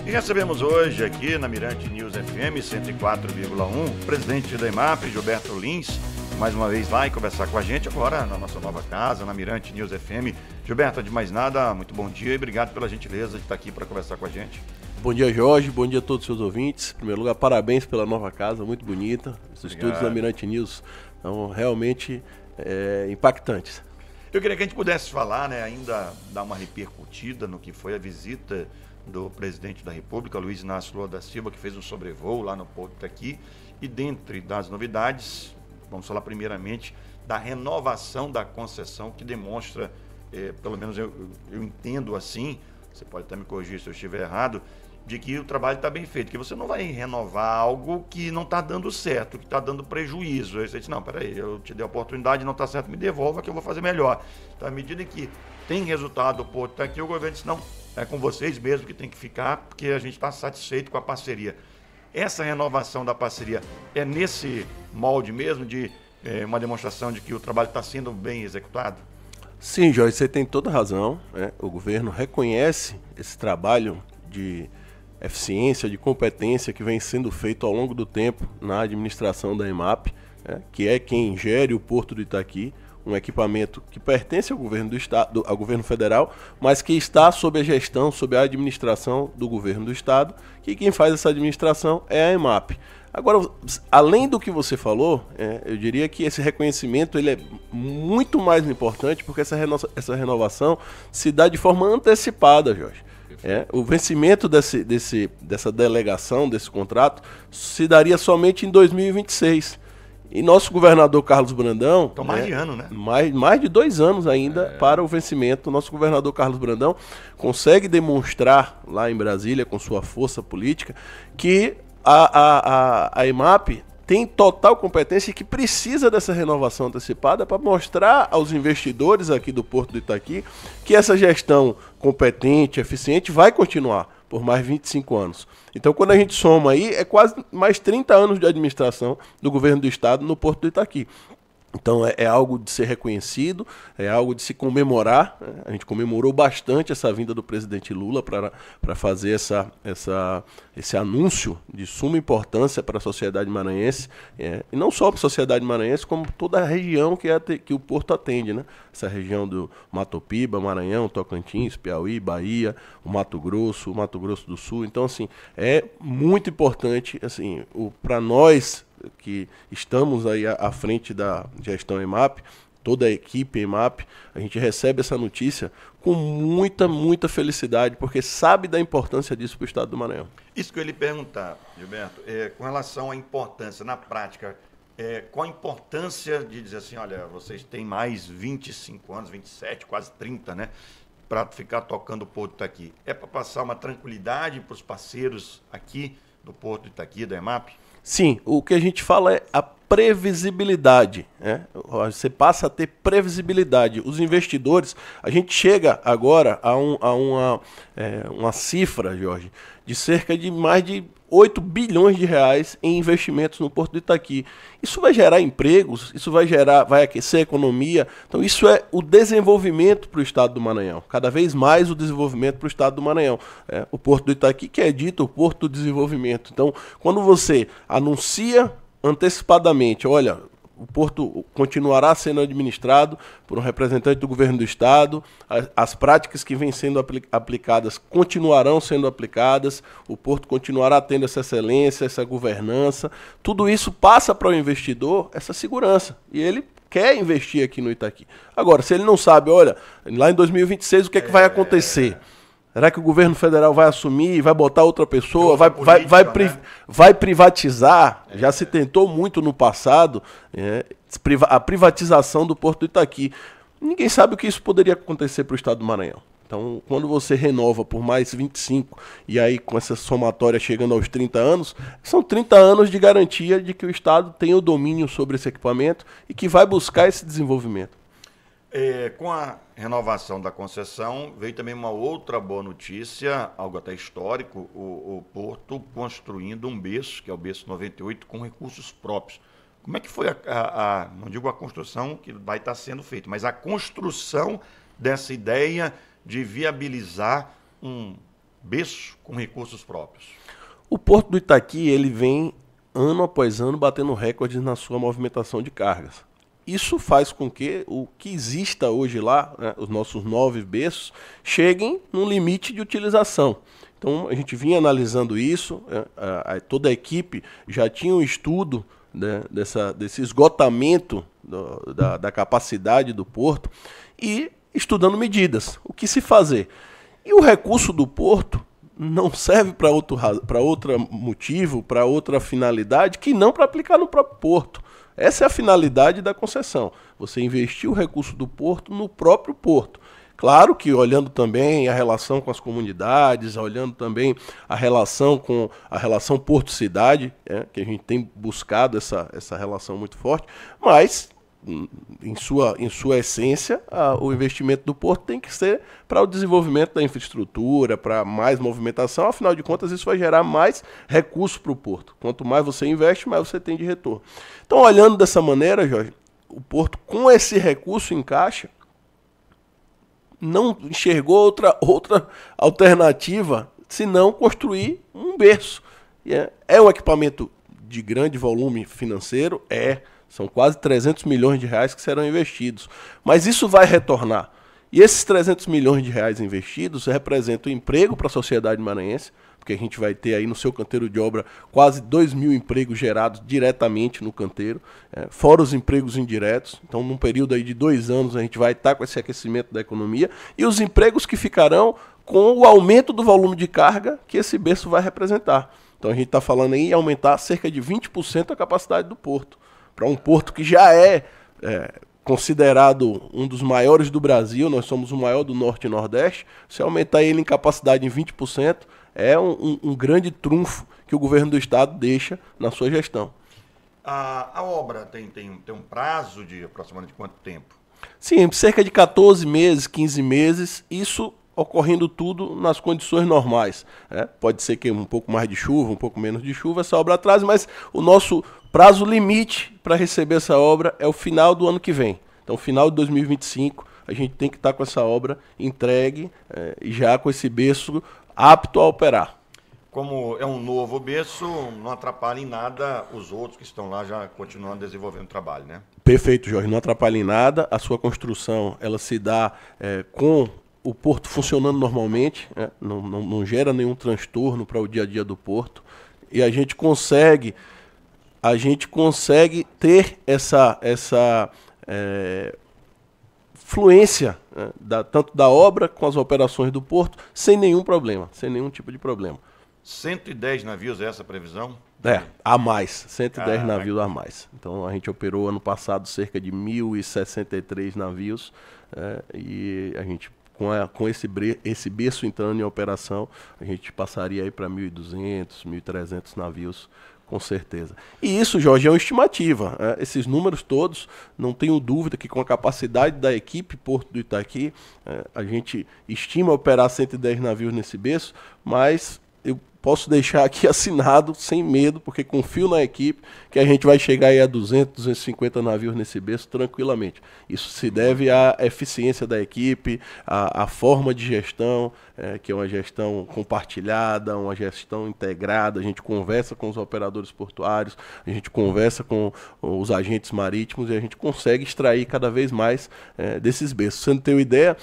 E recebemos hoje aqui na Mirante News FM 104,1 o presidente da EMAP, Gilberto Lins, mais uma vez vai conversar com a gente agora na nossa nova casa, na Mirante News FM. Gilberto, de mais nada, muito bom dia e obrigado pela gentileza de estar aqui para conversar com a gente. Bom dia, Jorge, bom dia a todos os seus ouvintes. Em primeiro lugar, parabéns pela nova casa, muito bonita. Os estúdios da Mirante News são realmente impactantes. Eu queria que a gente pudesse falar, ainda dar uma repercutida no que foi a visita do presidente da República, Luiz Inácio Lula da Silva, que fez um sobrevoo lá no Porto Itaqui. E dentre das novidades, vamos falar primeiramente da renovação da concessão, que demonstra, pelo menos eu entendo assim, você pode até me corrigir se eu estiver errado, de que o trabalho está bem feito, que você não vai renovar algo que não está dando certo, que está dando prejuízo. Aí você diz, não, peraí, eu te dei a oportunidade, não está certo, me devolva que eu vou fazer melhor. Então, à medida que tem resultado, o Porto está aqui, o governo disse, não, é com vocês mesmo que tem que ficar, porque a gente está satisfeito com a parceria. Essa renovação da parceria é nesse molde mesmo de uma demonstração de que o trabalho está sendo bem executado? Sim, Jorge, você tem toda a razão. O governo reconhece esse trabalho de eficiência, de competência que vem sendo feito ao longo do tempo na administração da EMAP, que é quem gere o Porto do Itaqui, um equipamento que pertence ao governo do estado, ao governo federal, mas que está sob a gestão, sob a administração do governo do estado, que quem faz essa administração é a EMAP. Agora, além do que você falou, eu diria que esse reconhecimento ele é muito mais importante porque essa renovação se dá de forma antecipada, Jorge. O vencimento dessa delegação, desse contrato, se daria somente em 2026. E nosso governador Carlos Brandão... Então mais de ano, né? Mais de 2 anos ainda para o vencimento. Nosso governador Carlos Brandão consegue demonstrar lá em Brasília, com sua força política, que a EMAP tem total competência e que precisa dessa renovação antecipada para mostrar aos investidores aqui do Porto do Itaqui que essa gestão competente, eficiente, vai continuar por mais 25 anos. Então, quando a gente soma aí, é quase mais 30 anos de administração do governo do estado no Porto do Itaqui. Então, é algo de ser reconhecido, é algo de se comemorar. A gente comemorou bastante essa vinda do presidente Lula para fazer esse anúncio de suma importância para a sociedade maranhense, e não só para a sociedade maranhense, como toda a região que o Porto atende, né? Essa região do Mato Piba, Maranhão, Tocantins, Piauí, Bahia, o Mato Grosso do Sul. Então, assim, é muito importante, assim, para nós que estamos aí à frente da gestão EMAP, toda a equipe EMAP, a gente recebe essa notícia com muita felicidade, porque sabe da importância disso para o estado do Maranhão. Isso que eu ia lhe perguntar, Gilberto, com relação à importância na prática, qual a importância de dizer assim, olha, vocês têm mais 25 anos, 27, quase 30, né, para ficar tocando o Porto Itaqui? É para passar uma tranquilidade para os parceiros aqui do Porto Itaqui, da EMAP? Sim, o que a gente fala é a previsibilidade. Você passa a ter previsibilidade. Os investidores, a gente chega agora a uma cifra, Jorge, de cerca de mais de 8 bilhões de reais em investimentos no Porto do Itaqui. Isso vai gerar empregos, isso vai aquecer a economia. Então isso é o desenvolvimento para o estado do Maranhão. Cada vez mais o desenvolvimento para o estado do Maranhão. O Porto do Itaqui, que é dito o Porto do Desenvolvimento. Então, quando você anuncia antecipadamente, olha, o Porto continuará sendo administrado por um representante do governo do estado, as práticas que vêm sendo aplicadas continuarão sendo aplicadas, o Porto continuará tendo essa excelência, essa governança, tudo isso passa para o investidor essa segurança, e ele quer investir aqui no Itaqui. Agora, se ele não sabe, olha, lá em 2026 o que é que vai acontecer? Será que o governo federal vai assumir, vai botar outra pessoa, vai privatizar? Já se tentou muito no passado a privatização do Porto do Itaqui. Ninguém sabe o que isso poderia acontecer para o estado do Maranhão. Então, quando você renova por mais 25, e aí com essa somatória chegando aos 30 anos, são 30 anos de garantia de que o estado tem o domínio sobre esse equipamento e que vai buscar esse desenvolvimento. Com a renovação da concessão, veio também uma outra boa notícia, algo até histórico, o Porto construindo um berço, que é o berço 98, com recursos próprios. Como é que foi não digo a construção que vai estar sendo feita, mas a construção dessa ideia de viabilizar um berço com recursos próprios? O Porto do Itaqui, ele vem ano após ano batendo recordes na sua movimentação de cargas. Isso faz com que o que exista hoje lá, né, os nossos 9 berços, cheguem no limite de utilização. Então a gente vinha analisando isso, toda a equipe já tinha um estudo, né, desse esgotamento da capacidade do porto e estudando medidas, o que se fazer. E o recurso do porto não serve para outro motivo, para outra finalidade, que não para aplicar no próprio porto. Essa é a finalidade da concessão, você investir o recurso do porto no próprio porto. Claro que olhando também a relação com as comunidades, olhando também a relação porto-cidade, que a gente tem buscado essa relação muito forte, mas em sua essência, o investimento do porto tem que ser para o desenvolvimento da infraestrutura, para mais movimentação, afinal de contas isso vai gerar mais recursos para o porto. Quanto mais você investe, mais você tem de retorno. Então, olhando dessa maneira, Jorge, o porto com esse recurso em caixa, não enxergou outra alternativa senão construir um berço. É um equipamento de grande volume financeiro? São quase 300 milhões de reais que serão investidos. Mas isso vai retornar. E esses 300 milhões de reais investidos representam emprego para a sociedade maranhense, porque a gente vai ter aí no seu canteiro de obra quase 2.000 empregos gerados diretamente no canteiro, fora os empregos indiretos. Então, num período aí de 2 anos, a gente vai estar com esse aquecimento da economia e os empregos que ficarão com o aumento do volume de carga que esse berço vai representar. Então, a gente está falando aí em aumentar cerca de 20% a capacidade do porto. Para um porto que já é considerado um dos maiores do Brasil, nós somos o maior do Norte e Nordeste, se aumentar ele em capacidade em 20%, é um grande trunfo que o governo do estado deixa na sua gestão. A obra tem um prazo de aproximadamente quanto tempo? Sim, cerca de 14 meses, 15 meses, isso ocorrendo tudo nas condições normais. Pode ser que um pouco mais de chuva, um pouco menos de chuva, essa obra atrase, mas o nosso prazo limite para receber essa obra é o final do ano que vem. Então, final de 2025, a gente tem que estar com essa obra entregue e já com esse berço apto a operar. Como é um novo berço, não atrapalha em nada os outros que estão lá já continuando desenvolvendo o trabalho, né? Perfeito, Jorge. Não atrapalha em nada. A sua construção, ela se dá com o porto funcionando normalmente, não gera nenhum transtorno para o dia a dia do porto. E a gente consegue ter essa fluência, tanto da obra com as operações do porto, sem nenhum problema, sem nenhum tipo de problema. 110 navios é essa a previsão? A mais, 110 navios a mais. Então a gente operou ano passado cerca de 1.063 navios e a gente com esse berço entrando em operação, a gente passaria aí para 1.200, 1.300 navios, com certeza. E isso, Jorge, é uma estimativa. Esses números todos, não tenho dúvida que com a capacidade da equipe Porto do Itaqui, a gente estima operar 110 navios nesse berço, mas eu posso deixar aqui assinado, sem medo, porque confio na equipe, que a gente vai chegar aí a 200, 250 navios nesse berço tranquilamente. Isso se deve à eficiência da equipe, à forma de gestão, que é uma gestão compartilhada, uma gestão integrada. A gente conversa com os operadores portuários, a gente conversa com os agentes marítimos e a gente consegue extrair cada vez mais desses berços. Você não tem uma ideia,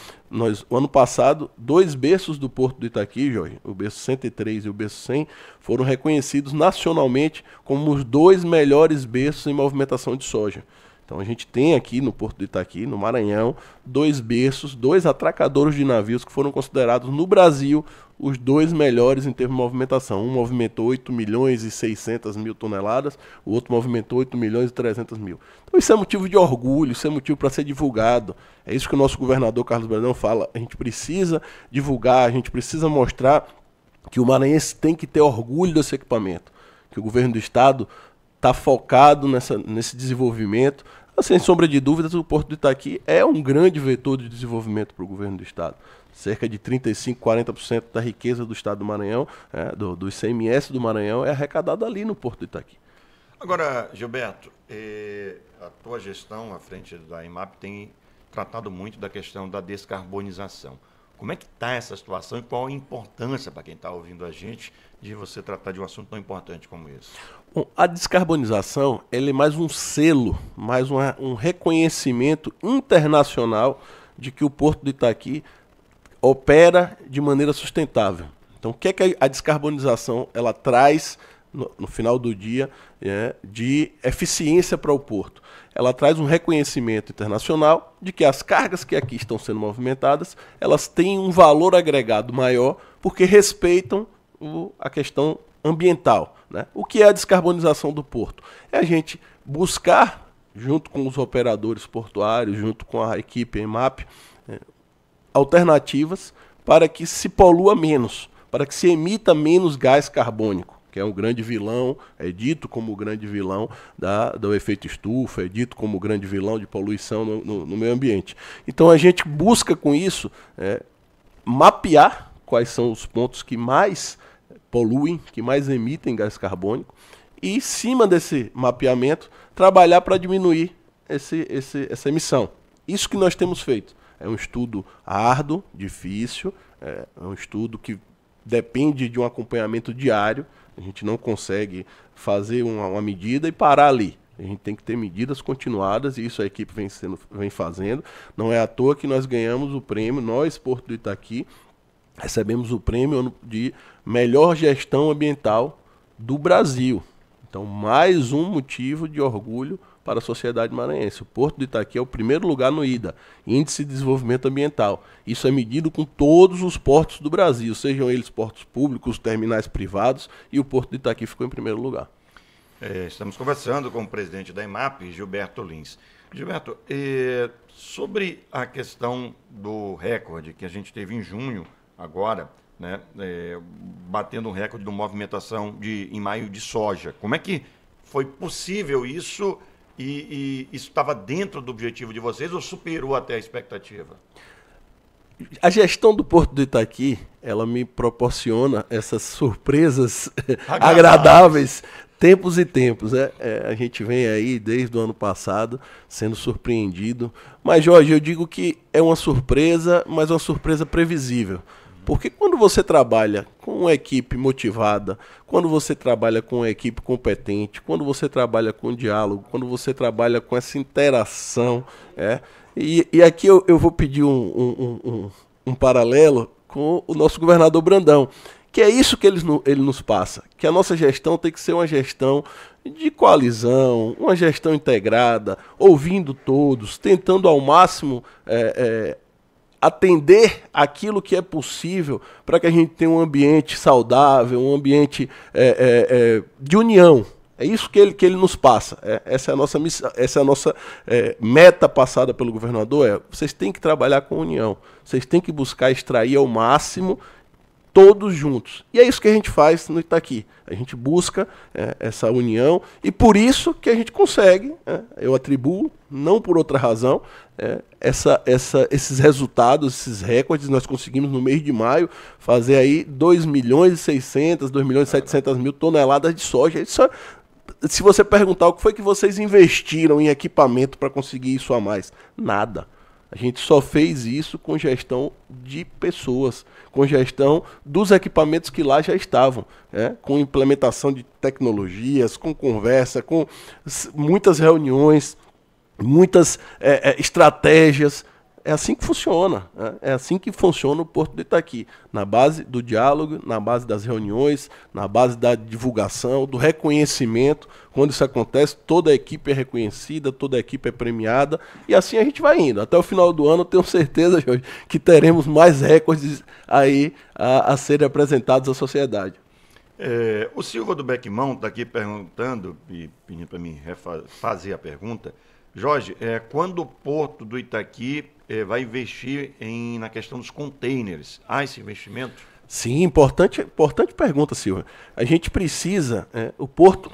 o ano passado, 2 berços do Porto do Itaqui, Jorge, o berço 103 e o berço 100, foram reconhecidos nacionalmente como os 2 melhores berços em movimentação de soja. Então a gente tem aqui no Porto do Itaqui, no Maranhão, 2 berços, 2 atracadores de navios que foram considerados no Brasil os 2 melhores em termos de movimentação. Um movimentou 8 milhões e 600 mil toneladas, o outro movimentou 8 milhões e 300 mil. Então isso é motivo de orgulho, isso é motivo para ser divulgado. É isso que o nosso governador Carlos Brandão fala. A gente precisa divulgar, a gente precisa mostrar que o maranhense tem que ter orgulho desse equipamento, que o governo do estado está focado nesse desenvolvimento. Sem sombra de dúvidas, o Porto do Itaqui é um grande vetor de desenvolvimento para o governo do estado. Cerca de 35%, 40% da riqueza do estado do Maranhão, do ICMS do Maranhão, é arrecadada ali no Porto do Itaqui. Agora, Gilberto, a tua gestão à frente da IMAP tem tratado muito da questão da descarbonização. Como é que está essa situação e qual a importância para quem está ouvindo a gente de você tratar de um assunto tão importante como esse? Bom, a descarbonização ela é mais um selo, mais um reconhecimento internacional de que o Porto do Itaqui opera de maneira sustentável. Então, o que é que a descarbonização ela traz no final do dia de eficiência para o porto? Ela traz um reconhecimento internacional de que as cargas que aqui estão sendo movimentadas, elas têm um valor agregado maior porque respeitam a questão ambiental, né? O que é a descarbonização do porto? É a gente buscar, junto com os operadores portuários, junto com a equipe EMAP, alternativas para que se polua menos, para que se emita menos gás carbônico, que é um grande vilão, é dito como o grande vilão do efeito estufa, é dito como o grande vilão de poluição no meio ambiente. Então a gente busca com isso mapear quais são os pontos que mais poluem, que mais emitem gás carbônico, e em cima desse mapeamento trabalhar para diminuir essa emissão. Isso que nós temos feito. É um estudo árduo, difícil, é um estudo que depende de um acompanhamento diário. A gente não consegue fazer uma medida e parar ali. A gente tem que ter medidas continuadas e isso a equipe vem fazendo. Não é à toa que nós ganhamos o prêmio, nós, Porto do Itaqui, recebemos o prêmio de melhor gestão ambiental do Brasil. Então, mais um motivo de orgulho para a sociedade maranhense. O Porto do Itaqui é o primeiro lugar no IDA, Índice de Desenvolvimento Ambiental. Isso é medido com todos os portos do Brasil, sejam eles portos públicos, terminais privados, e o Porto do Itaqui ficou em primeiro lugar. Estamos conversando com o presidente da EMAP, Gilberto Lins. Gilberto, sobre a questão do recorde que a gente teve em junho, agora, né, batendo um recorde de movimentação em maio de soja. Como é que foi possível isso e isso estava dentro do objetivo de vocês ou superou até a expectativa? A gestão do Porto do Itaqui, ela me proporciona essas surpresas agradáveis, tempos e tempos. A gente vem aí desde o ano passado sendo surpreendido. Mas, Jorge, eu digo que é uma surpresa, mas uma surpresa previsível. Porque quando você trabalha com uma equipe motivada, quando você trabalha com uma equipe competente, quando você trabalha com diálogo, quando você trabalha com essa interação, e aqui eu vou pedir um paralelo com o nosso governador Brandão, que é isso que ele nos passa, que a nossa gestão tem que ser uma gestão de coalizão, uma gestão integrada, ouvindo todos, tentando ao máximo atender aquilo que é possível para que a gente tenha um ambiente saudável, um ambiente de união. É isso que ele nos passa. Essa é a nossa missão, essa é a nossa meta passada pelo governador. Vocês têm que trabalhar com união. Vocês têm que buscar extrair ao máximo todos juntos. E é isso que a gente faz no Itaqui. A gente busca essa união e por isso que a gente consegue, eu atribuo, não por outra razão, esses resultados, esses recordes. Nós conseguimos no mês de maio fazer aí 2.600.000, 2.700.000 toneladas de soja. Isso, se você perguntar o que foi que vocês investiram em equipamento para conseguir isso a mais, nada. A gente só fez isso com gestão de pessoas, com gestão dos equipamentos que lá já estavam, com implementação de tecnologias, com conversa, com muitas reuniões, muitas estratégias. É assim que funciona, é assim que funciona o Porto do Itaqui, na base do diálogo, na base das reuniões, na base da divulgação, do reconhecimento. Quando isso acontece, toda a equipe é reconhecida, toda a equipe é premiada, e assim a gente vai indo. Até o final do ano, tenho certeza, Jorge, que teremos mais recordes aí a serem apresentados à sociedade. O Silva do Beckmão está aqui perguntando, e pedindo para mim fazer a pergunta. Jorge, quando o Porto do Itaqui vai investir na questão dos containers? Há esse investimento? Sim, importante pergunta, Silva. A gente precisa, o Porto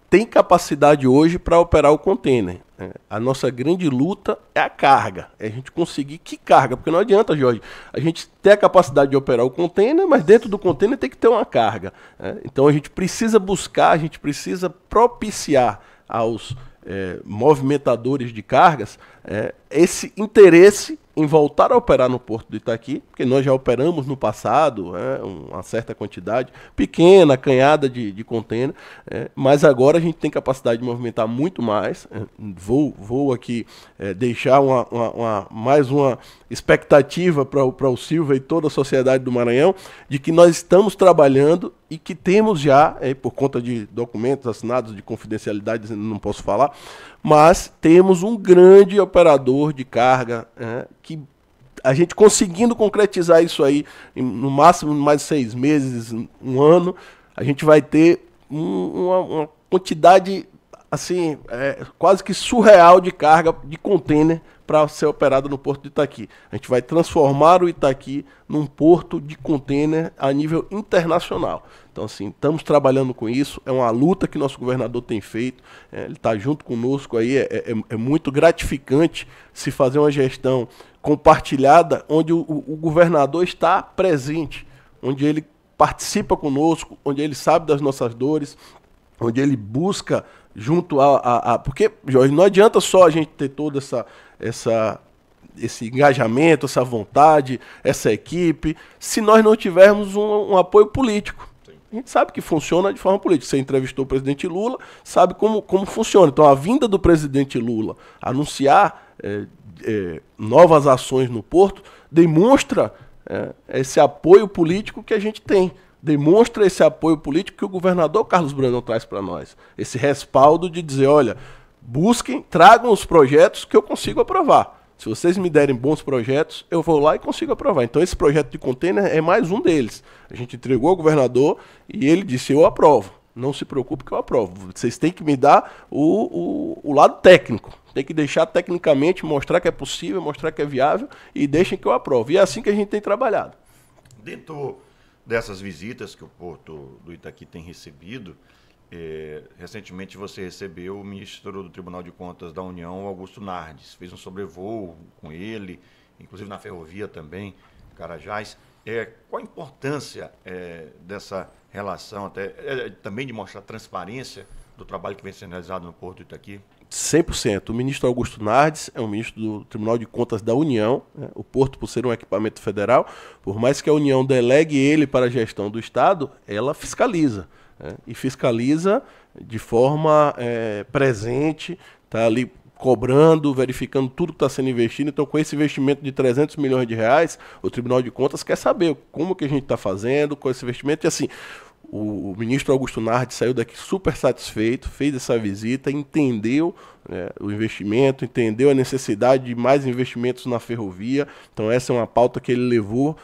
tem capacidade hoje para operar o container. A nossa grande luta é a carga, é a gente conseguir que carga, porque não adianta, Jorge, a gente ter a capacidade de operar o container, mas dentro do container tem que ter uma carga. Então a gente precisa buscar, a gente precisa propiciar aos movimentadores de cargas esse interesse em voltar a operar no Porto do Itaqui, porque nós já operamos no passado, uma certa quantidade, pequena, acanhada de contêiner, mas agora a gente tem capacidade de movimentar muito mais. Vou aqui deixar mais uma expectativa para o Silva e toda a sociedade do Maranhão, de que nós estamos trabalhando e que temos já, por conta de documentos assinados de confidencialidade, não posso falar, mas temos um grande operador de carga, que a gente conseguindo concretizar isso aí, no máximo mais 6 meses, um ano, a gente vai ter uma quantidade assim, quase que surreal de carga de contêiner para ser operado no Porto de Itaqui. A gente vai transformar o Itaqui num porto de contêiner a nível internacional. Então, assim, estamos trabalhando com isso, é uma luta que nosso governador tem feito, ele está junto conosco aí, é muito gratificante se fazer uma gestão compartilhada, onde o governador está presente, onde ele participa conosco, onde ele sabe das nossas dores, onde ele busca junto porque, Jorge, não adianta só a gente ter todo esse engajamento, essa vontade, essa equipe, se nós não tivermos um apoio político. A gente sabe que funciona de forma política. Você entrevistou o presidente Lula, sabe como funciona. Então, a vinda do presidente Lula anunciar novas ações no Porto demonstra esse apoio político que a gente tem. Demonstra esse apoio político que o governador Carlos Brandão traz para nós. Esse respaldo de dizer, olha, busquem, tragam os projetos que eu consigo aprovar. Se vocês me derem bons projetos, eu vou lá e consigo aprovar. Então esse projeto de container é mais um deles. A gente entregou ao governador e ele disse, eu aprovo. Não se preocupe que eu aprovo. Vocês têm que me dar o lado técnico. Tem que deixar tecnicamente, mostrar que é possível, mostrar que é viável e deixem que eu aprovo. E é assim que a gente tem trabalhado. Dentro dessas visitas que o Porto do Itaqui tem recebido, recentemente você recebeu o ministro do Tribunal de Contas da União, Augusto Nardes, fez um sobrevoo com ele, inclusive na ferrovia também, Carajás. Qual a importância dessa relação, também de mostrar transparência do trabalho que vem sendo realizado no Porto do Itaqui? 100%. O ministro Augusto Nardes é um ministro do Tribunal de Contas da União. O Porto, por ser um equipamento federal, por mais que a União delegue ele para a gestão do Estado, ela fiscaliza. E fiscaliza de forma presente, está ali cobrando, verificando tudo que está sendo investido. Então, com esse investimento de 300 milhões de reais, o Tribunal de Contas quer saber como que a gente está fazendo com esse investimento. E assim, o ministro Augusto Nardes saiu daqui super satisfeito, fez essa visita, entendeu o investimento, entendeu a necessidade de mais investimentos na ferrovia. Então essa é uma pauta que ele levou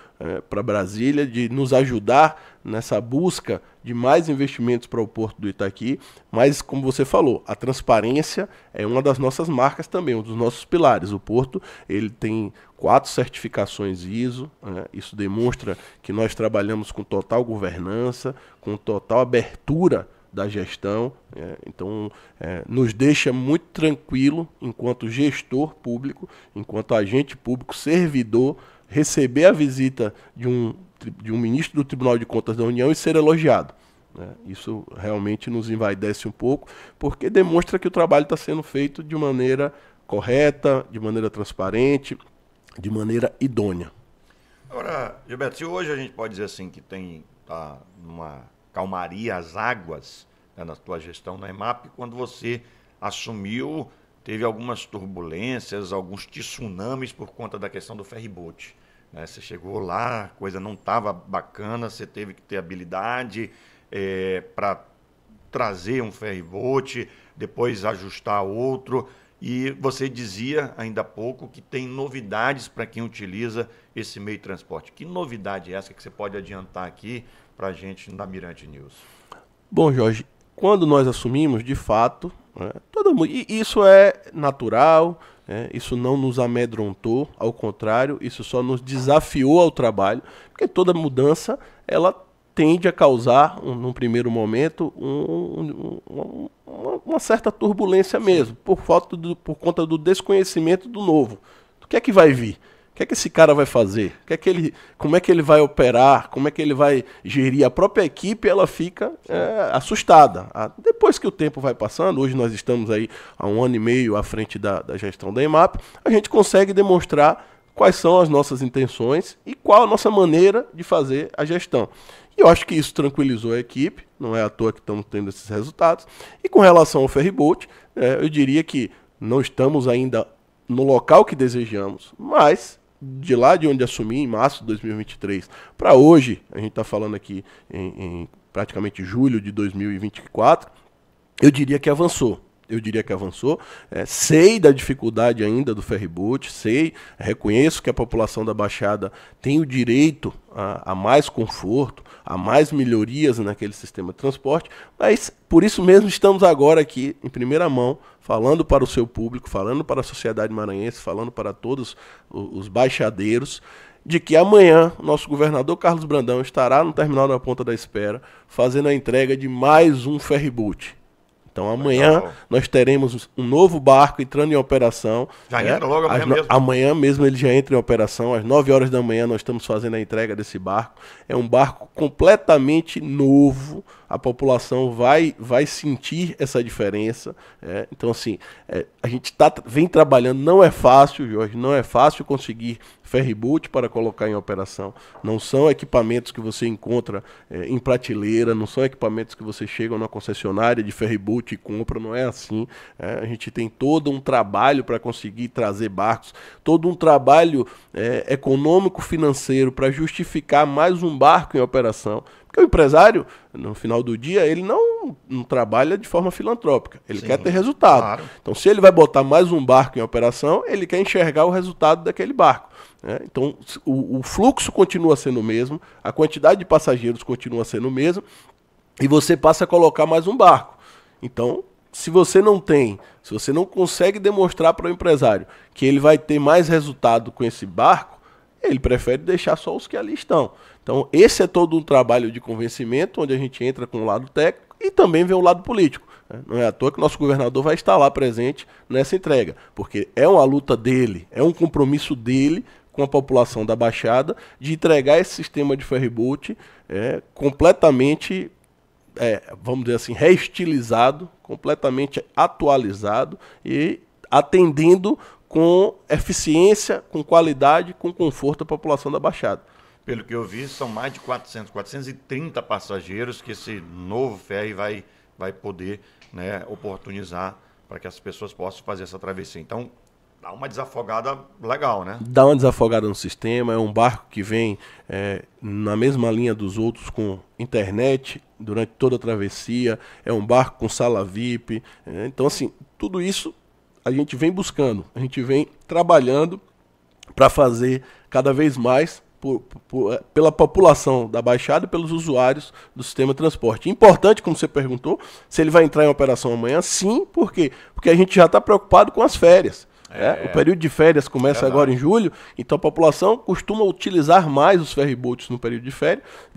para Brasília, de nos ajudar nessa busca de mais investimentos para o Porto do Itaqui. Mas, como você falou, a transparência é uma das nossas marcas também, um dos nossos pilares. O Porto ele tem 4 certificações ISO, isso demonstra que nós trabalhamos com total governança, com total abertura da gestão, então nos deixa muito tranquilo, enquanto gestor público, enquanto agente público, servidor, receber a visita de um ministro do Tribunal de Contas da União e ser elogiado. Isso realmente nos envaidece um pouco, porque demonstra que o trabalho está sendo feito de maneira correta, de maneira transparente, de maneira idônea. Agora, Gilberto, se hoje a gente pode dizer assim que tá numa calmaria as águas, na tua gestão na EMAP, quando você assumiu, teve algumas turbulências, alguns tsunamis por conta da questão do ferryboat. Você chegou lá, a coisa não estava bacana, você teve que ter habilidade para trazer um ferryboat, depois ajustar outro. E você dizia ainda há pouco que tem novidades para quem utiliza esse meio de transporte. Que novidade é essa que você pode adiantar aqui para a gente na Mirante News? Bom, Jorge, quando nós assumimos, de fato, e isso é natural, isso não nos amedrontou, ao contrário, isso só nos desafiou ao trabalho, porque toda mudança ela tende a causar, num primeiro momento, uma certa turbulência mesmo, por conta do desconhecimento do novo. O que é que vai vir? O que é que esse cara vai fazer? Como é que ele vai operar? Como é que ele vai gerir? A própria equipe ela fica assustada. Depois que o tempo vai passando, hoje nós estamos aí há 1 ano e meio à frente da gestão da EMAP, a gente consegue demonstrar quais são as nossas intenções e qual a nossa maneira de fazer a gestão. E eu acho que isso tranquilizou a equipe, não é à toa que estamos tendo esses resultados. E com relação ao ferryboat, eu diria que não estamos ainda no local que desejamos, mas de lá de onde assumi, em março de 2023, para hoje, a gente está falando aqui em praticamente julho de 2024, eu diria que avançou. Sei da dificuldade ainda do ferryboat, reconheço que a população da Baixada tem o direito a mais conforto, a mais melhorias naquele sistema de transporte, mas por isso mesmo estamos agora aqui, em primeira mão, falando para o seu público, falando para a sociedade maranhense, falando para todos os baixadeiros, de que amanhã nosso governador Carlos Brandão estará no terminal da Ponta da Espera fazendo a entrega de mais um ferryboat. Então amanhã nós teremos um novo barco entrando em operação. Já entra logo amanhã mesmo? Amanhã mesmo ele já entra em operação. Às 9 horas da manhã nós estamos fazendo a entrega desse barco. É um barco completamente novo. A população vai sentir essa diferença. Então assim, a gente vem trabalhando. Não é fácil, Jorge, não é fácil conseguir ferryboat para colocar em operação. Não são equipamentos que você encontra em prateleira, não são equipamentos que você chega na concessionária de ferryboat e compra, não é assim. A gente tem todo um trabalho para conseguir trazer barcos, todo um trabalho econômico-financeiro para justificar mais um barco em operação. Porque o empresário, no final do dia, ele não trabalha de forma filantrópica. Ele quer ter resultado. Claro. Então, se ele vai botar mais um barco em operação, ele quer enxergar o resultado daquele barco. Então, o fluxo continua sendo o mesmo, a quantidade de passageiros continua sendo o mesmo, e você passa a colocar mais um barco. Então, se você não consegue demonstrar para o empresário que ele vai ter mais resultado com esse barco, ele prefere deixar só os que ali estão. Então, esse é todo um trabalho de convencimento, onde a gente entra com o lado técnico e também vê o lado político. Não é à toa que o nosso governador vai estar lá presente nessa entrega, porque é uma luta dele, é um compromisso dele com a população da Baixada de entregar esse sistema de ferryboat completamente, vamos dizer assim, reestilizado, completamente atualizado e atendendo com eficiência, com qualidade, com conforto à população da Baixada. Pelo que eu vi, são mais de 430 passageiros que esse novo ferry vai poder, oportunizar para que as pessoas possam fazer essa travessia. Então, dá uma desafogada legal, né? Dá uma desafogada no sistema, é um barco que vem na mesma linha dos outros com internet durante toda a travessia, é um barco com sala VIP. Então, assim, tudo isso a gente vem buscando, a gente vem trabalhando para fazer cada vez mais pela população da Baixada e pelos usuários do sistema de transporte. Importante, como você perguntou, se ele vai entrar em operação amanhã, sim, por quê? Porque a gente já está preocupado com as férias. O período de férias começa agora em julho, então a população costuma utilizar mais os ferryboats no período de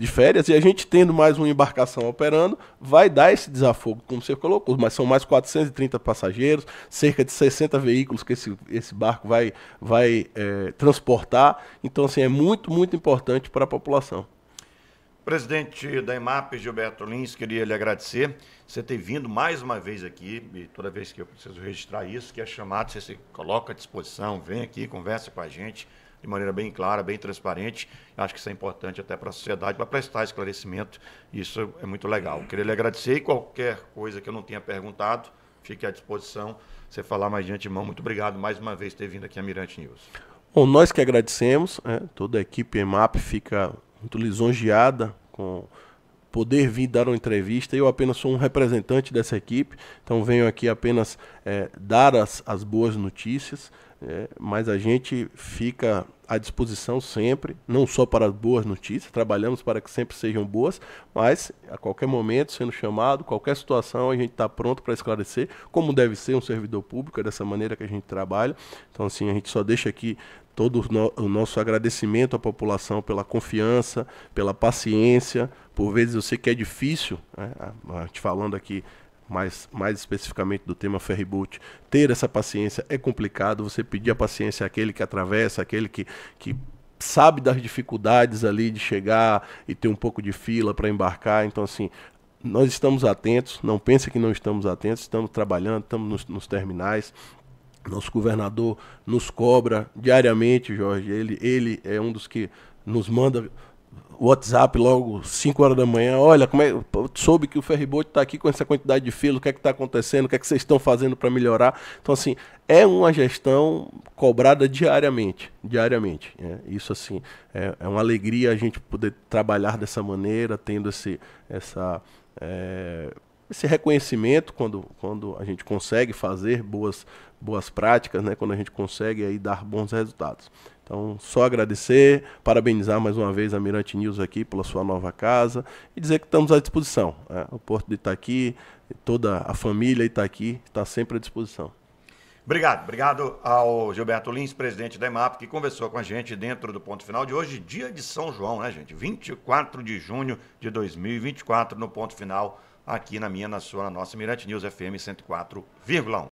férias, e a gente tendo mais uma embarcação operando, vai dar esse desafogo, como você colocou, mas são mais 430 passageiros, cerca de 60 veículos que esse barco vai transportar, então assim, é muito, muito importante para a população. Presidente da EMAP, Gilberto Lins, queria lhe agradecer você ter vindo mais uma vez aqui, e toda vez que eu preciso registrar isso, que é chamado, você se coloca à disposição, vem aqui, conversa com a gente de maneira bem clara, bem transparente. Eu acho que isso é importante até para a sociedade, para prestar esclarecimento, isso é muito legal. Queria lhe agradecer e qualquer coisa que eu não tenha perguntado, fique à disposição, você falar mais de antemão. Muito obrigado mais uma vez por ter vindo aqui a Mirante News. Bom, nós que agradecemos, toda a equipe EMAP fica muito lisonjeada com poder vir dar uma entrevista. Eu apenas sou um representante dessa equipe, então venho aqui apenas dar as boas notícias, mas a gente fica à disposição sempre, não só para as boas notícias, trabalhamos para que sempre sejam boas, mas a qualquer momento, sendo chamado, qualquer situação, a gente está pronto para esclarecer, como deve ser um servidor público, é dessa maneira que a gente trabalha. Então assim, a gente só deixa aqui todo o nosso agradecimento à população pela confiança, pela paciência. Por vezes eu sei que é difícil, a gente falando aqui mais especificamente do tema ferryboat, ter essa paciência é complicado. Você pedir a paciência àquele que atravessa, àquele que sabe das dificuldades ali de chegar e ter um pouco de fila para embarcar. Então assim, nós estamos atentos, não pense que não estamos atentos, estamos trabalhando, estamos nos terminais. Nosso governador nos cobra diariamente, Jorge. Ele é um dos que nos manda WhatsApp logo 5 horas da manhã. Olha, como é, soube que o ferryboat está aqui com essa quantidade de fila, o que é que está acontecendo, o que é que vocês estão fazendo para melhorar. Então, assim, é uma gestão cobrada diariamente. Isso, assim, é uma alegria a gente poder trabalhar dessa maneira, tendo esse reconhecimento quando a gente consegue fazer boas práticas, né? Quando a gente consegue aí dar bons resultados. Então, só agradecer, parabenizar mais uma vez a Mirante News aqui pela sua nova casa e dizer que estamos à disposição. Né? O Porto de Itaqui, toda a família Itaqui está sempre à disposição. Obrigado ao Gilberto Lins, presidente da EMAP, que conversou com a gente dentro do Ponto Final de hoje, dia de São João, né, gente? 24 de junho de 2024, no Ponto Final, aqui na nossa Mirante News FM 104,1.